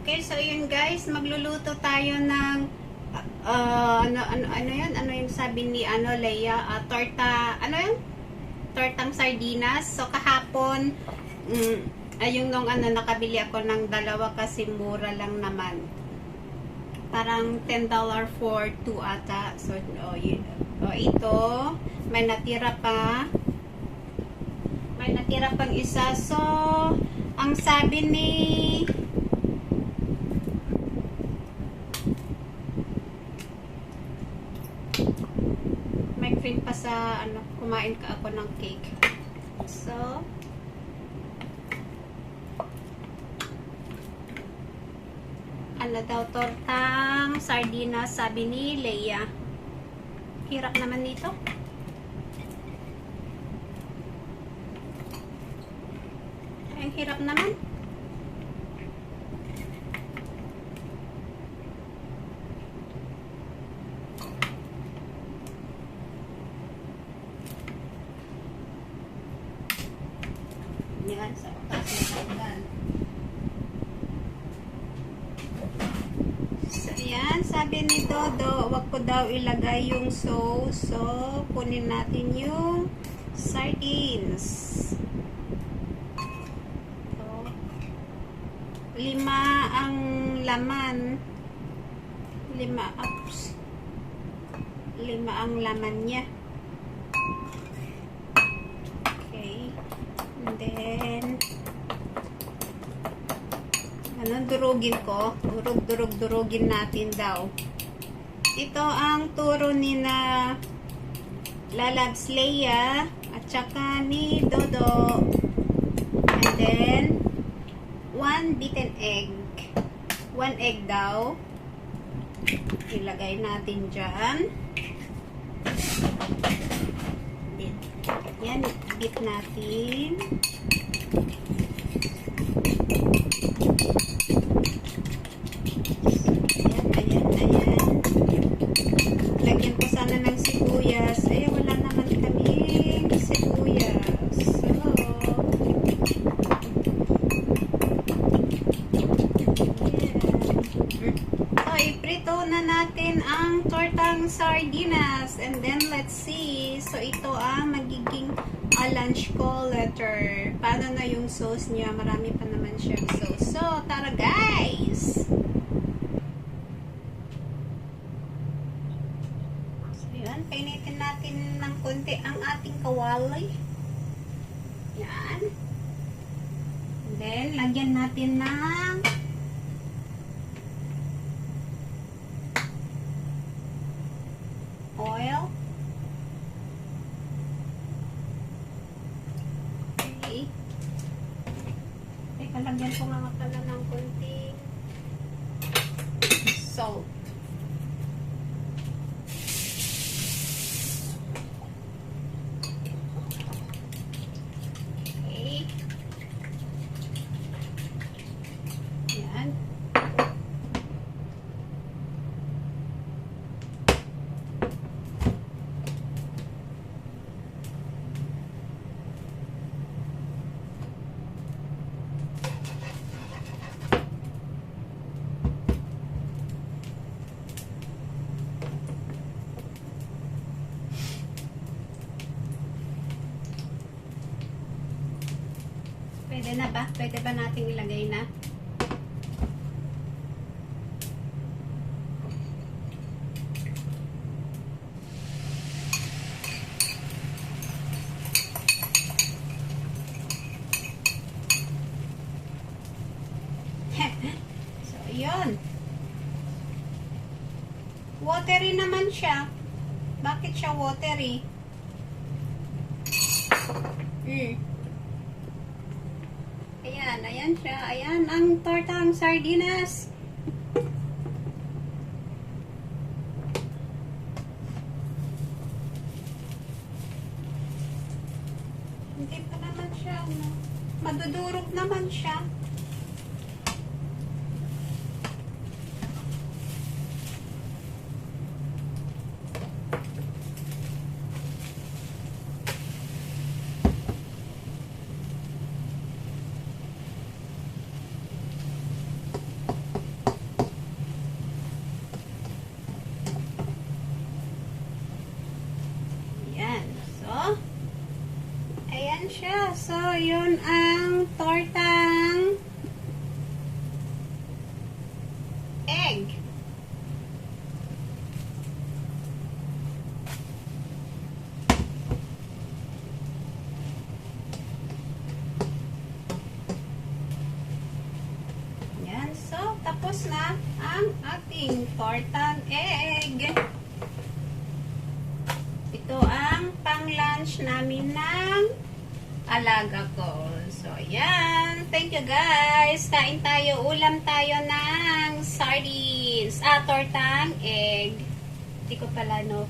Okay, so yun guys, magluluto tayo ng ano yun? Ano yung sabi ni Leia? Torta, ano yun? Tortang sardinas. So kahapon, ayun nung nakabili ako ng dalawa kasi mura lang naman. Parang $10 for 2 ata. So, ito, may natira pa. May natira pang isa. So, ang sabi ni may friend pa sa kumain ka ako ng cake. So, daw, tortang sardinas, sabi ni Leia. Hirap naman nito. Ang hirap naman. Yan, sa utas na tanggal. So, yan, sabi ni Dodo, wag ko daw ilagay yung sauce. So, kunin natin yung sardines. So, 5 ang laman. 5 ang laman niya. And then, durugin ko. Durugin natin daw. Ito ang turo ni na Lalabs Leia at saka ni Dodo. And then, 1 beaten egg. 1 egg daw. Ilagay natin dyan. Yan, beat natin. Ayan. Lagyan ko sana ng sibuyas. Wala naman kaming sibuyas. So, iprito na natin ang tortang sardinas. And then, let's see. So, ito ang magiging lunch ko later. Paano na yung sauce niya? Marami pa naman siyang sauce. So, tara guys! So, yun. Painitin natin ng konti ang ating kawali. Yan. And then, lagyan natin ng oil. Lagyan ko nga pala ng konting salt. Okay. Yan. Pwede na ba? Pwede ba nating ilagay na? So, yun. Watery naman siya. Bakit siya watery? Ayan siya. Ayan ang tortang sardinas. Hindi pa naman siya, madudurog naman siya. ngayon ang tortang egg. Yan. So, tapos na ang ating tortang egg. Ito ang pang-lunch namin ng alaga ko. So, ayan. Thank you, guys. Kain tayo. Ulam tayo ng sardines. Tortang egg. Hindi ko pala, no,